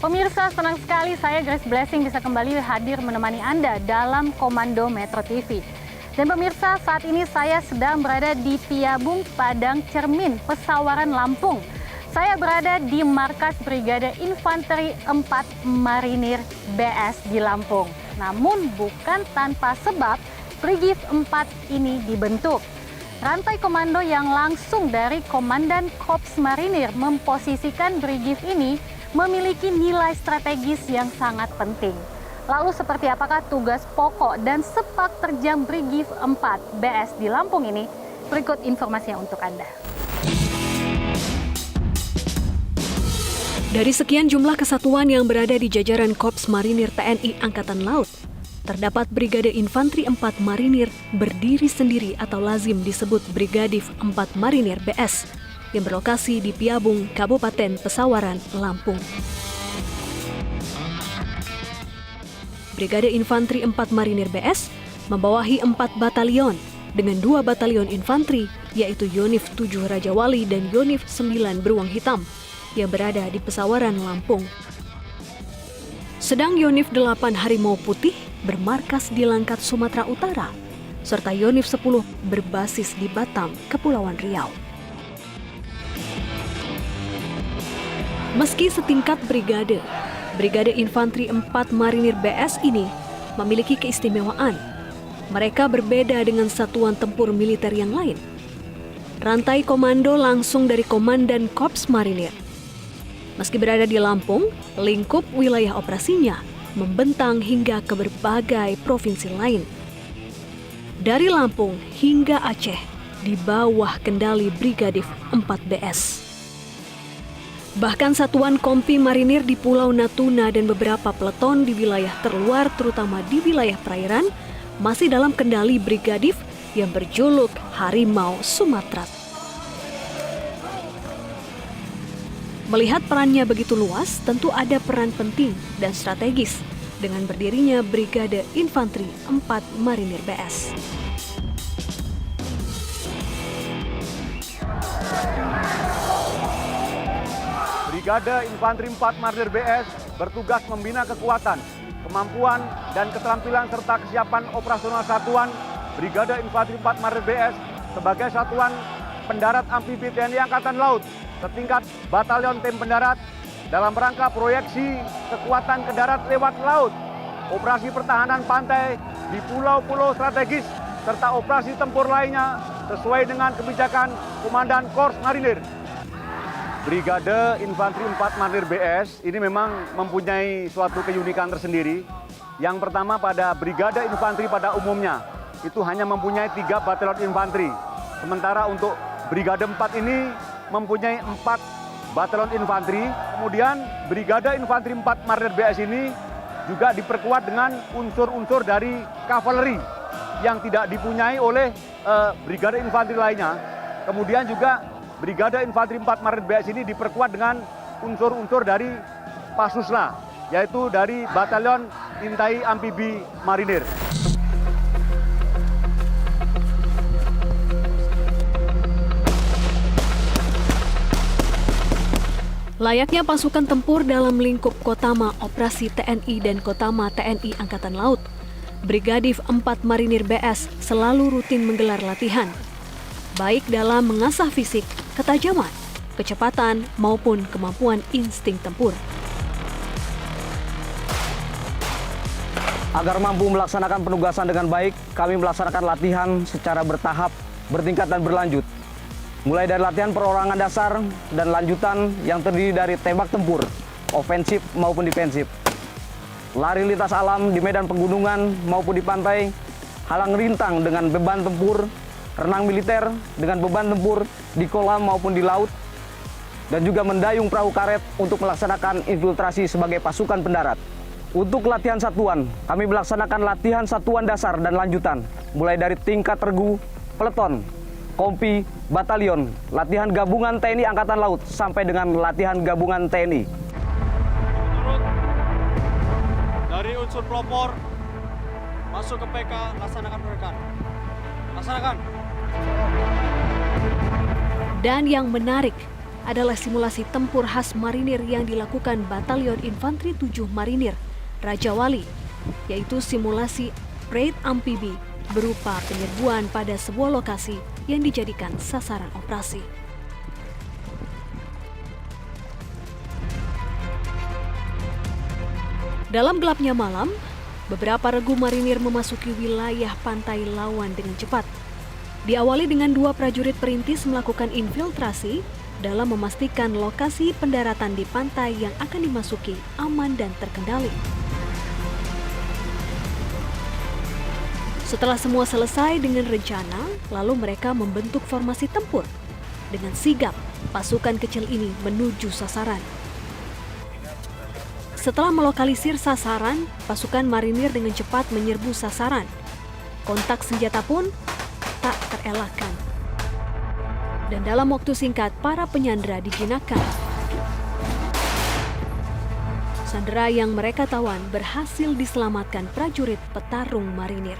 Pemirsa, senang sekali saya Grace Blessing bisa kembali hadir menemani Anda dalam Komando Metro TV. Dan pemirsa, saat ini saya sedang berada di Piabung Padang Cermin, Pesawaran, Lampung. Saya berada di markas Brigade Infanteri 4 Marinir BS di Lampung. Namun bukan tanpa sebab Brigif 4 ini dibentuk. Rantai komando yang langsung dari Komandan Korps Marinir memposisikan Brigif ini memiliki nilai strategis yang sangat penting. Lalu seperti apakah tugas pokok dan sepak terjang Brigif 4 BS di Lampung ini? Berikut informasinya untuk Anda. Dari sekian jumlah kesatuan yang berada di jajaran Korps Marinir TNI Angkatan Laut, terdapat Brigade Infanteri 4 Marinir berdiri sendiri atau lazim disebut Brigadif 4 Marinir BS yang berlokasi di Piabung, Kabupaten Pesawaran, Lampung. Brigade Infanteri 4 Marinir BS membawahi 4 batalion dengan 2 batalion infanteri yaitu Yonif 7 Raja Wali dan Yonif 9 Beruang Hitam yang berada di Pesawaran, Lampung. Sedang Yonif 8 Harimau Putih bermarkas di Langkat, Sumatera Utara, serta Yonif 10 berbasis di Batam, Kepulauan Riau. Meski setingkat brigade, Brigade Infanteri 4 Marinir BS ini memiliki keistimewaan. Mereka berbeda dengan satuan tempur militer yang lain. Rantai komando langsung dari Komandan Korps Marinir. Meski berada di Lampung, lingkup wilayah operasinya membentang hingga ke berbagai provinsi lain. Dari Lampung hingga Aceh di bawah kendali Brigadif 4 BS. Bahkan satuan kompi marinir di Pulau Natuna dan beberapa peleton di wilayah terluar terutama di wilayah perairan masih dalam kendali Brigadif yang berjuluk Harimau Sumatera. Melihat perannya begitu luas, tentu ada peran penting dan strategis dengan berdirinya Brigade Infanteri 4 Marinir BS. Brigade Infanteri 4 Marinir BS bertugas membina kekuatan, kemampuan, dan keterampilan serta kesiapan operasional satuan Brigade Infanteri 4 Marinir BS sebagai satuan pendarat amfibi TNI Angkatan Laut setingkat Batalion Tim Pendarat dalam rangka proyeksi kekuatan ke darat lewat laut, operasi pertahanan pantai di pulau-pulau strategis, serta operasi tempur lainnya sesuai dengan kebijakan Komandan Korps Marinir. Brigade Infanteri 4 Marinir BS ini memang mempunyai suatu keunikan tersendiri. Yang pertama, pada Brigade Infanteri pada umumnya itu hanya mempunyai 3 batalion infanteri. Sementara untuk Brigade 4 ini mempunyai 4 batalion infanteri. Kemudian Brigade Infanteri 4 Marinir BS ini juga diperkuat dengan unsur-unsur dari kavaleri yang tidak dipunyai oleh Brigade Infanteri lainnya. Kemudian juga Brigade Infanteri 4 Marinir BS ini diperkuat dengan unsur-unsur dari Pasusla, yaitu dari Batalion Intai Amfibi Marinir. Layaknya pasukan tempur dalam lingkup Kotama Operasi TNI dan Kotama TNI Angkatan Laut, Brigadif 4 Marinir BS selalu rutin menggelar latihan, baik dalam mengasah fisik, ketajaman, kecepatan, maupun kemampuan insting tempur. Agar mampu melaksanakan penugasan dengan baik, kami melaksanakan latihan secara bertahap, bertingkat, dan berlanjut. Mulai dari latihan perorangan dasar dan lanjutan yang terdiri dari tembak tempur, ofensif maupun defensif. Lari lintas alam di medan pegunungan maupun di pantai, halang rintang dengan beban tempur, renang militer dengan beban tempur di kolam maupun di laut, dan juga mendayung perahu karet untuk melaksanakan infiltrasi sebagai pasukan pendarat. Untuk latihan satuan, kami melaksanakan latihan satuan dasar dan lanjutan, mulai dari tingkat regu, peleton, kompi, batalion, latihan gabungan TNI Angkatan Laut, sampai dengan latihan gabungan TNI. Dari unsur pelopor, masuk ke PK, laksanakan rekan. Laksanakan. Dan yang menarik, adalah simulasi tempur khas marinir yang dilakukan Batalion Infanteri 7 Marinir Raja Wali, yaitu simulasi raid amfibi berupa penyerbuan pada sebuah lokasi yang dijadikan sasaran operasi. Dalam gelapnya malam, beberapa regu marinir memasuki wilayah pantai lawan dengan cepat. Diawali dengan 2 prajurit perintis melakukan infiltrasi dalam memastikan lokasi pendaratan di pantai yang akan dimasuki aman dan terkendali. Setelah semua selesai dengan rencana, lalu mereka membentuk formasi tempur. Dengan sigap, pasukan kecil ini menuju sasaran. Setelah melokalisir sasaran, pasukan marinir dengan cepat menyerbu sasaran. Kontak senjata pun tak terelakkan. Dan dalam waktu singkat, para penyandera dijinakkan. Sandera yang mereka tawan berhasil diselamatkan prajurit petarung marinir.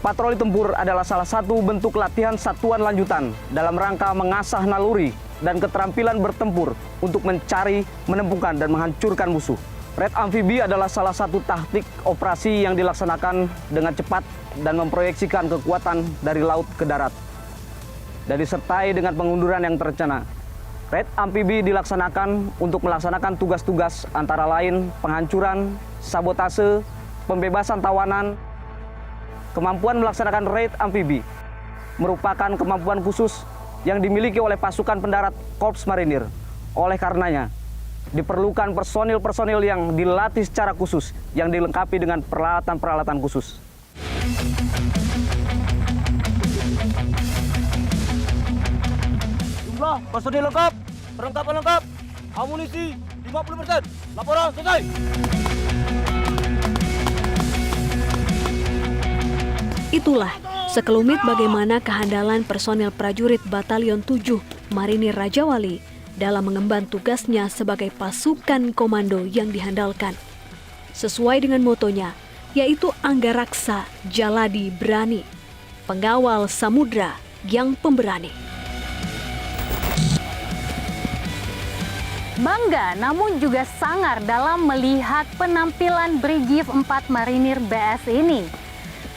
Patroli tempur adalah salah satu bentuk latihan satuan lanjutan dalam rangka mengasah naluri dan keterampilan bertempur untuk mencari, menemukan, dan menghancurkan musuh. Raid amfibi adalah salah satu taktik operasi yang dilaksanakan dengan cepat dan memproyeksikan kekuatan dari laut ke darat. Dan disertai dengan pengunduran yang terencana. Raid amfibi dilaksanakan untuk melaksanakan tugas-tugas antara lain penghancuran, sabotase, pembebasan tawanan. Kemampuan melaksanakan raid amfibi merupakan kemampuan khusus yang dimiliki oleh pasukan pendarat Korps Marinir. Oleh karenanya, diperlukan personil-personil yang dilatih secara khusus, yang dilengkapi dengan peralatan-peralatan khusus. Jumlah personil lengkap, perlengkapan lengkap, amunisi 50%. Laporan selesai. Itulah sekelumit bagaimana kehandalan personel prajurit Batalion 7 Marinir Raja Wali dalam mengemban tugasnya sebagai pasukan komando yang dihandalkan. Sesuai dengan motonya, yaitu Anggaraksa Jaladi Berani, pengawal samudra yang pemberani. Bangga namun juga sangar dalam melihat penampilan Brigif 4 Marinir BS ini.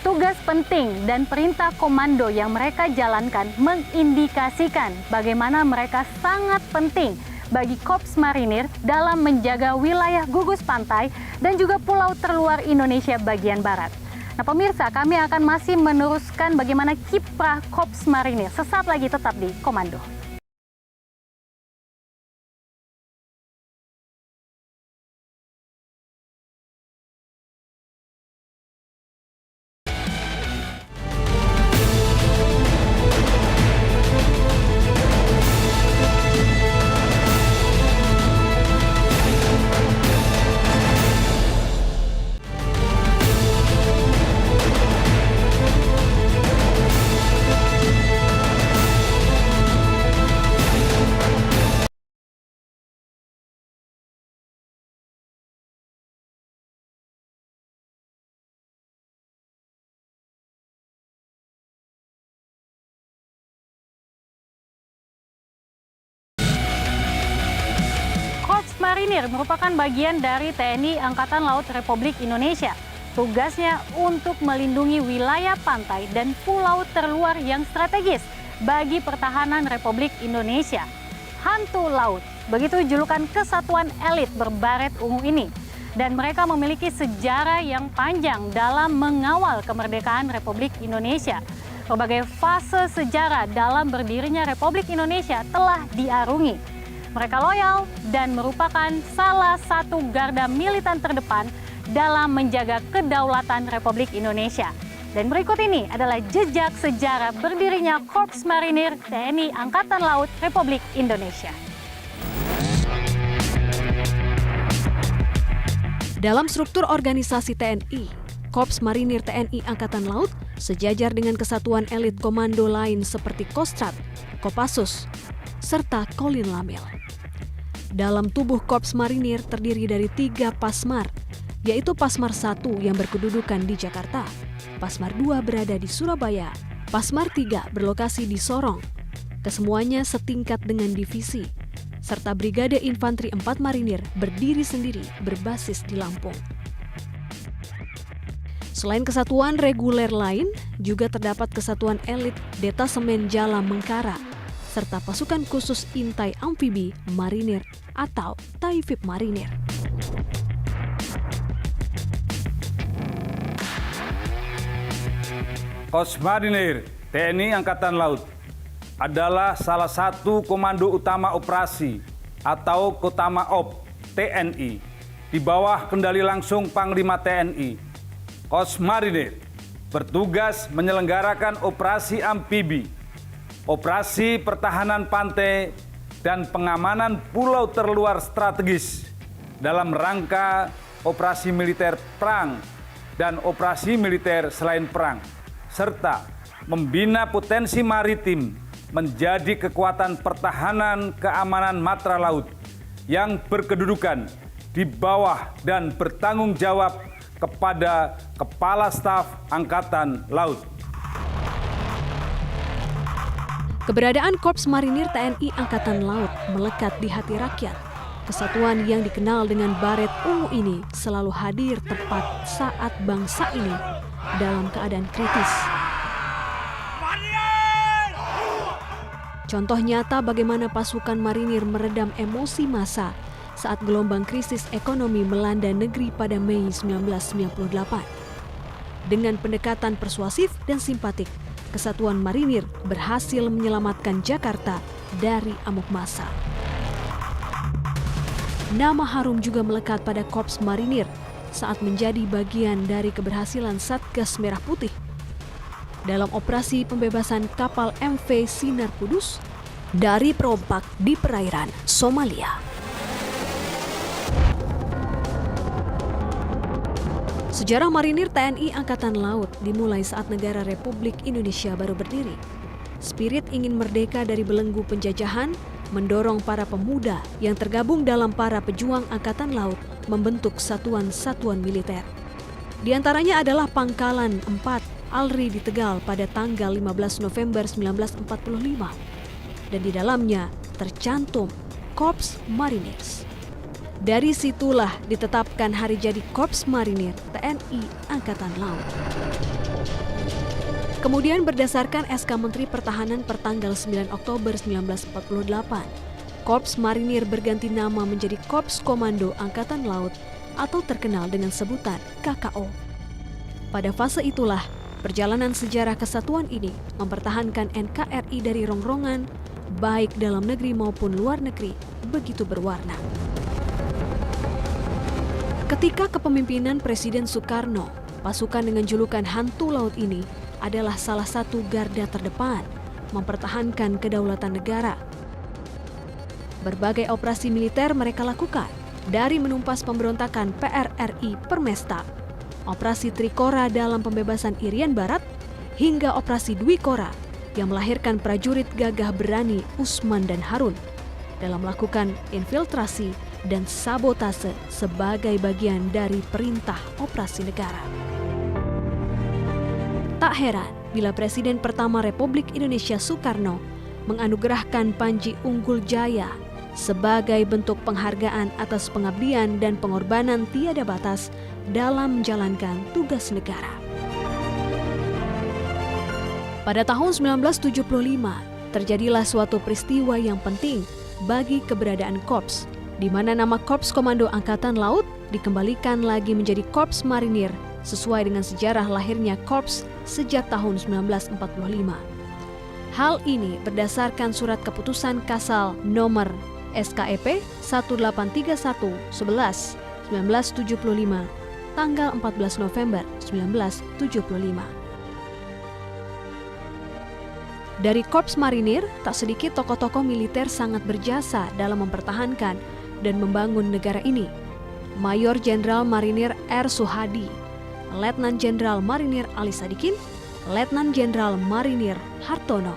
Tugas penting dan perintah komando yang mereka jalankan mengindikasikan bagaimana mereka sangat penting bagi Korps Marinir dalam menjaga wilayah gugus pantai dan juga pulau terluar Indonesia bagian barat. Nah pemirsa, kami akan masih meneruskan bagaimana kiprah Korps Marinir. Sesaat lagi tetap di Komando. Marinir merupakan bagian dari TNI Angkatan Laut Republik Indonesia. Tugasnya untuk melindungi wilayah pantai dan pulau terluar yang strategis bagi pertahanan Republik Indonesia. Hantu Laut, begitu julukan kesatuan elit berbaret ungu ini. Dan mereka memiliki sejarah yang panjang dalam mengawal kemerdekaan Republik Indonesia. Berbagai fase sejarah dalam berdirinya Republik Indonesia telah diarungi. Mereka loyal dan merupakan salah satu garda militan terdepan dalam menjaga kedaulatan Republik Indonesia. Dan berikut ini adalah jejak sejarah berdirinya Korps Marinir TNI Angkatan Laut Republik Indonesia. Dalam struktur organisasi TNI, Korps Marinir TNI Angkatan Laut sejajar dengan kesatuan elit komando lain seperti Kostrad, Kopassus, serta Kolin Lamil. Dalam tubuh Korps Marinir terdiri dari 3 Pasmar, yaitu Pasmar 1 yang berkedudukan di Jakarta, Pasmar 2 berada di Surabaya, Pasmar 3 berlokasi di Sorong, Kesemuanya setingkat dengan divisi, serta Brigade Infanteri 4 Marinir berdiri sendiri berbasis di Lampung. Selain kesatuan reguler lain, juga terdapat kesatuan elit Detasemen Jala Mengkara, serta pasukan khusus intai amfibi marinir atau Taifib Marinir. Korps Marinir TNI Angkatan Laut adalah salah satu komando utama operasi atau Kotamaop TNI di bawah kendali langsung Panglima TNI. Korps Marinir bertugas menyelenggarakan operasi amfibi, operasi pertahanan pantai, dan pengamanan pulau terluar strategis dalam rangka operasi militer perang dan operasi militer selain perang, serta membina potensi maritim menjadi kekuatan pertahanan keamanan matra laut yang berkedudukan di bawah dan bertanggung jawab kepada Kepala Staf Angkatan Laut. Keberadaan Korps Marinir TNI Angkatan Laut melekat di hati rakyat. Kesatuan yang dikenal dengan baret ungu ini selalu hadir tepat saat bangsa ini dalam keadaan kritis. Contoh nyata bagaimana pasukan marinir meredam emosi massa saat gelombang krisis ekonomi melanda negeri pada Mei 1998. Dengan pendekatan persuasif dan simpatik, Kesatuan Marinir berhasil menyelamatkan Jakarta dari amuk massa. Nama harum juga melekat pada Korps Marinir saat menjadi bagian dari keberhasilan Satgas Merah Putih dalam operasi pembebasan kapal MV Sinar Kudus dari perompak di perairan Somalia. Sejarah Marinir TNI Angkatan Laut dimulai saat negara Republik Indonesia baru berdiri. Spirit ingin merdeka dari belenggu penjajahan mendorong para pemuda yang tergabung dalam para pejuang Angkatan Laut membentuk satuan-satuan militer. Di antaranya adalah Pangkalan 4 Alri di Tegal pada tanggal 15 November 1945. Dan di dalamnya tercantum Korps Marinir. Dari situlah ditetapkan hari jadi Korps Marinir TNI Angkatan Laut. Kemudian berdasarkan SK Menteri Pertahanan pertanggal 9 Oktober 1948, Korps Marinir berganti nama menjadi Korps Komando Angkatan Laut atau terkenal dengan sebutan KKO. Pada fase itulah, perjalanan sejarah kesatuan ini mempertahankan NKRI dari rongrongan, baik dalam negeri maupun luar negeri, begitu berwarna. Ketika kepemimpinan Presiden Soekarno, pasukan dengan julukan Hantu Laut ini adalah salah satu garda terdepan mempertahankan kedaulatan negara. Berbagai operasi militer mereka lakukan, dari menumpas pemberontakan PRRI Permesta, operasi Trikora dalam pembebasan Irian Barat, hingga operasi Dwi Kora yang melahirkan prajurit gagah berani Usman dan Harun dalam melakukan infiltrasi dan sabotase sebagai bagian dari perintah operasi negara. Tak heran bila Presiden pertama Republik Indonesia Soekarno menganugerahkan Panji Unggul Jaya sebagai bentuk penghargaan atas pengabdian dan pengorbanan tiada batas dalam menjalankan tugas negara. Pada tahun 1975, terjadilah suatu peristiwa yang penting bagi keberadaan Korps, di mana nama Korps Komando Angkatan Laut dikembalikan lagi menjadi Korps Marinir sesuai dengan sejarah lahirnya Korps sejak tahun 1945. Hal ini berdasarkan surat keputusan Kasal nomor SKEP 1831/11/1975 tanggal 14 November 1975. Dari Korps Marinir, tak sedikit tokoh-tokoh militer sangat berjasa dalam mempertahankan dan membangun negara ini. Mayor Jenderal Marinir R. Suhadi, Letnan Jenderal Marinir Ali Sadikin, Letnan Jenderal Marinir Hartono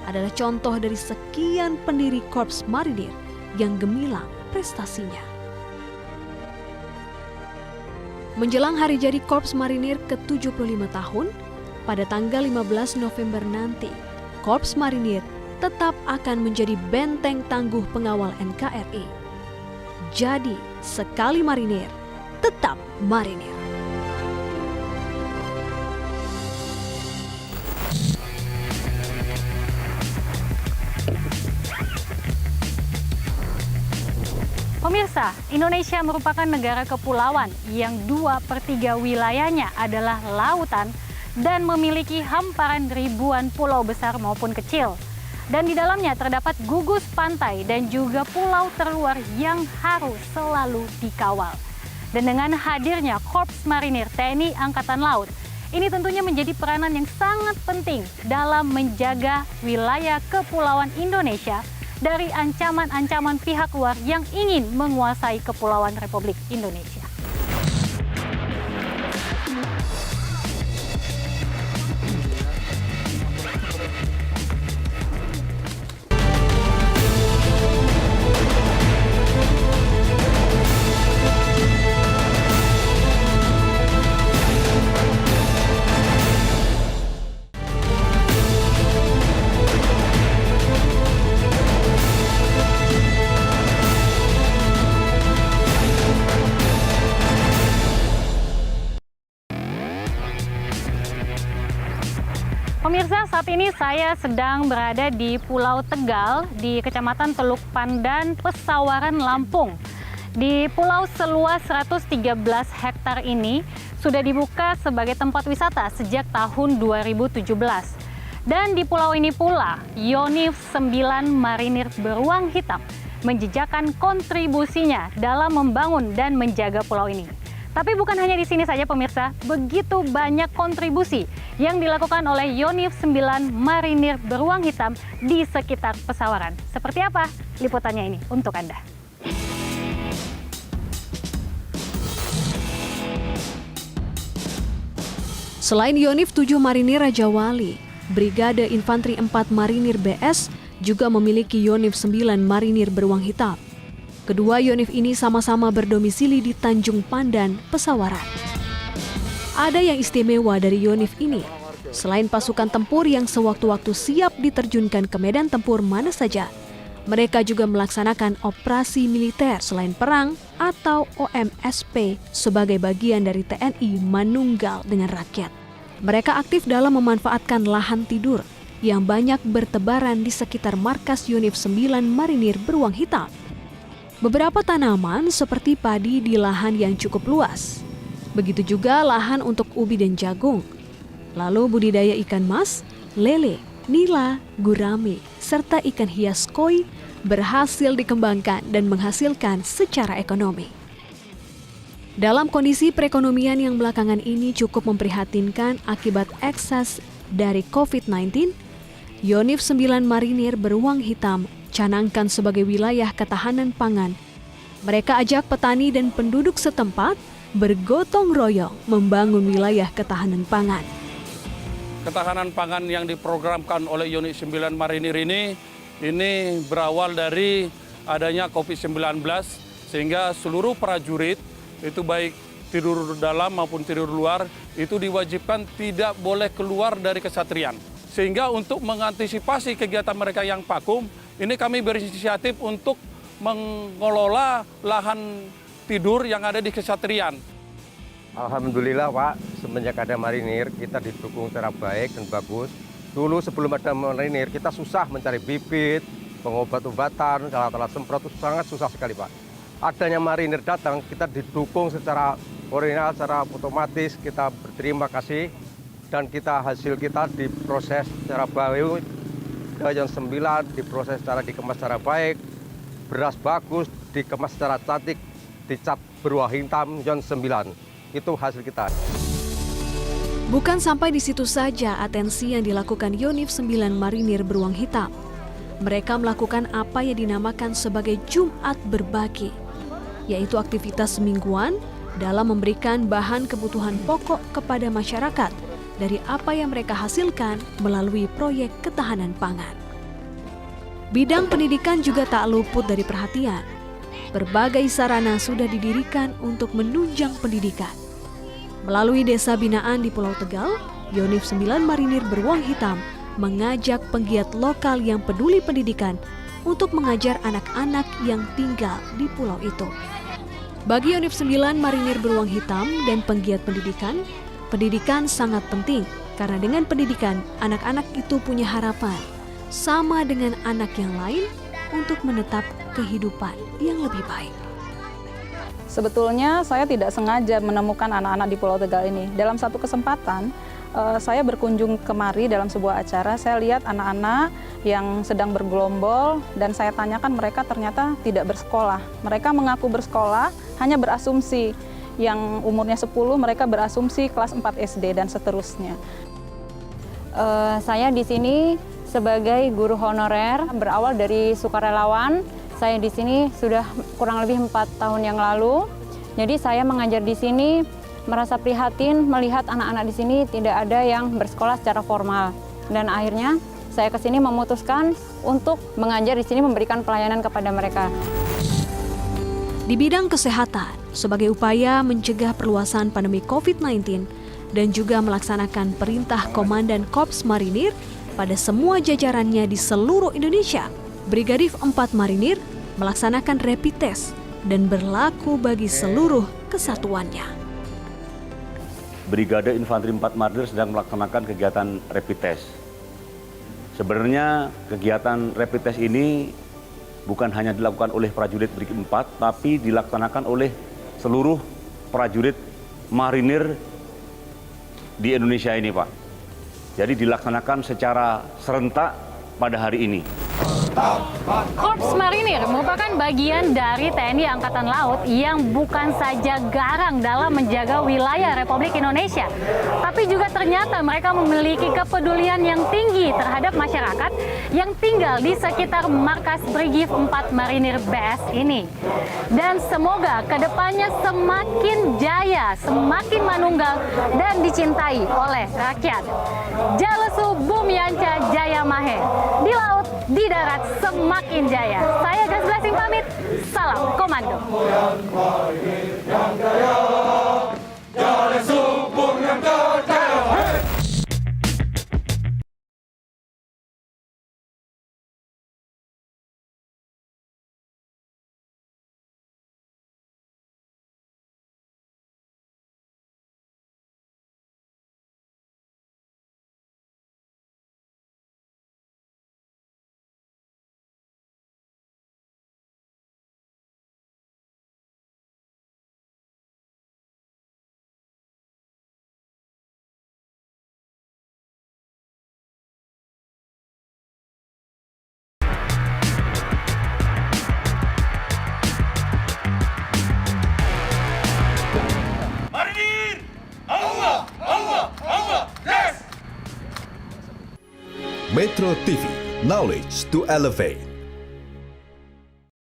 adalah contoh dari sekian pendiri Korps Marinir yang gemilang prestasinya. Menjelang hari jadi Korps Marinir ke-75 tahun, pada tanggal 15 November nanti, Korps Marinir tetap akan menjadi benteng tangguh pengawal NKRI. Jadi, sekali marinir, tetap marinir. Pemirsa, Indonesia merupakan negara kepulauan yang 2/3 wilayahnya adalah lautan dan memiliki hamparan ribuan pulau besar maupun kecil. Dan di dalamnya terdapat gugus pantai dan juga pulau terluar yang harus selalu dikawal. Dan dengan hadirnya Korps Marinir TNI Angkatan Laut, ini tentunya menjadi peranan yang sangat penting dalam menjaga wilayah kepulauan Indonesia dari ancaman-ancaman pihak luar yang ingin menguasai Kepulauan Republik Indonesia. Pemirsa, saat ini saya sedang berada di Pulau Tegal di Kecamatan Teluk Pandan, Pesawaran, Lampung. Di pulau seluas 113 hektar ini sudah dibuka sebagai tempat wisata sejak tahun 2017. Dan di pulau ini pula, Yonif 9 Marinir Beruang Hitam menjejakkan kontribusinya dalam membangun dan menjaga pulau ini. Tapi bukan hanya di sini saja pemirsa, begitu banyak kontribusi yang dilakukan oleh Yonif 9 Marinir Beruang Hitam di sekitar Pesawaran. Seperti apa liputannya ini untuk Anda? Selain Yonif 7 Marinir Raja Wali, Brigade Infanteri 4 Marinir BS juga memiliki Yonif 9 Marinir Beruang Hitam. Kedua Yonif ini sama-sama berdomisili di Tanjung Pandan, Pesawaran. Ada yang istimewa dari Yonif ini. Selain pasukan tempur yang sewaktu-waktu siap diterjunkan ke medan tempur mana saja, mereka juga melaksanakan operasi militer selain perang atau OMSP sebagai bagian dari TNI manunggal dengan rakyat. Mereka aktif dalam memanfaatkan lahan tidur yang banyak bertebaran di sekitar markas Yonif 9 Marinir Beruang Hitam. Beberapa tanaman seperti padi di lahan yang cukup luas. Begitu juga lahan untuk ubi dan jagung. Lalu budidaya ikan mas, lele, nila, gurame, serta ikan hias koi berhasil dikembangkan dan menghasilkan secara ekonomi. Dalam kondisi perekonomian yang belakangan ini cukup memprihatinkan akibat ekses dari COVID-19, Yonif 9 Marinir Beruang Hitam canangkan sebagai wilayah ketahanan pangan. Mereka ajak petani dan penduduk setempat bergotong royong membangun wilayah ketahanan pangan. Ketahanan pangan yang diprogramkan oleh Yonif 9 Marinir ini berawal dari adanya COVID-19 sehingga seluruh prajurit itu baik tidur dalam maupun tidur luar itu diwajibkan tidak boleh keluar dari kesatrian. Sehingga untuk mengantisipasi kegiatan mereka yang vakum, ini kami berinisiatif untuk mengelola lahan tidur yang ada di kesatrian. Alhamdulillah Pak, semenjak ada marinir kita didukung secara baik dan bagus. Dulu sebelum ada marinir kita susah mencari bibit, pengobat-obatan, alat-alat semprot itu sangat susah sekali Pak. Adanya marinir datang kita didukung secara koordinat, secara otomatis, kita berterima kasih dan hasil kita diproses secara baik. Yang 9 diproses secara dikemas secara baik, beras bagus, dikemas secara cantik, dicap beruang hitam Yon 9. Itu hasil kita. Bukan sampai di situ saja atensi yang dilakukan Yonif 9 Marinir Beruang Hitam. Mereka melakukan apa yang dinamakan sebagai Jumat Berbagi, yaitu aktivitas semingguan dalam memberikan bahan kebutuhan pokok kepada masyarakat dari apa yang mereka hasilkan melalui proyek ketahanan pangan. Bidang pendidikan juga tak luput dari perhatian. Berbagai sarana sudah didirikan untuk menunjang pendidikan. Melalui desa binaan di Pulau Tegal, Yonif 9 Marinir Beruang Hitam mengajak penggiat lokal yang peduli pendidikan untuk mengajar anak-anak yang tinggal di pulau itu. Bagi Univ 9 Marinir Beruang Hitam dan penggiat pendidikan, pendidikan sangat penting karena dengan pendidikan anak-anak itu punya harapan sama dengan anak yang lain untuk menetap kehidupan yang lebih baik. Sebetulnya saya tidak sengaja menemukan anak-anak di Pulau Tegal ini. Dalam satu kesempatan, saya berkunjung kemari dalam sebuah acara, saya lihat anak-anak yang sedang bergelombol dan saya tanyakan mereka ternyata tidak bersekolah. Mereka mengaku bersekolah, hanya berasumsi. Yang umurnya 10, mereka berasumsi kelas 4 SD dan seterusnya. Saya di sini sebagai guru honorer, berawal dari sukarelawan. Saya di sini sudah kurang lebih 4 tahun yang lalu. Jadi saya mengajar di sini, merasa prihatin melihat anak-anak di sini tidak ada yang bersekolah secara formal. Dan akhirnya saya ke sini memutuskan untuk mengajar di sini, memberikan pelayanan kepada mereka. Di bidang kesehatan, sebagai upaya mencegah perluasan pandemi COVID-19 dan juga melaksanakan perintah Komandan Korps Marinir pada semua jajarannya di seluruh Indonesia, Brigadir 4 Marinir melaksanakan rapid test dan berlaku bagi seluruh kesatuannya. Brigade Infanteri 4 Marinir sedang melaksanakan kegiatan rapid test. Sebenarnya kegiatan rapid test ini bukan hanya dilakukan oleh prajurit Brigade 4, tapi dilaksanakan oleh seluruh prajurit marinir di Indonesia ini, Pak. Jadi dilaksanakan secara serentak pada hari ini. Korps Marinir merupakan bagian dari TNI Angkatan Laut yang bukan saja garang dalam menjaga wilayah Republik Indonesia, tapi juga ternyata mereka memiliki kepedulian yang tinggi terhadap masyarakat yang tinggal di sekitar markas Brigif 4 Marinir BS ini. Dan semoga kedepannya semakin jaya, semakin manunggal, dan dicintai oleh rakyat. Jalesu Bumianca Jaya Mahe, di laut, di darat, semakin jaya. Saya Grace Blessing pamit, salam komando. Metro TV, knowledge to elevate.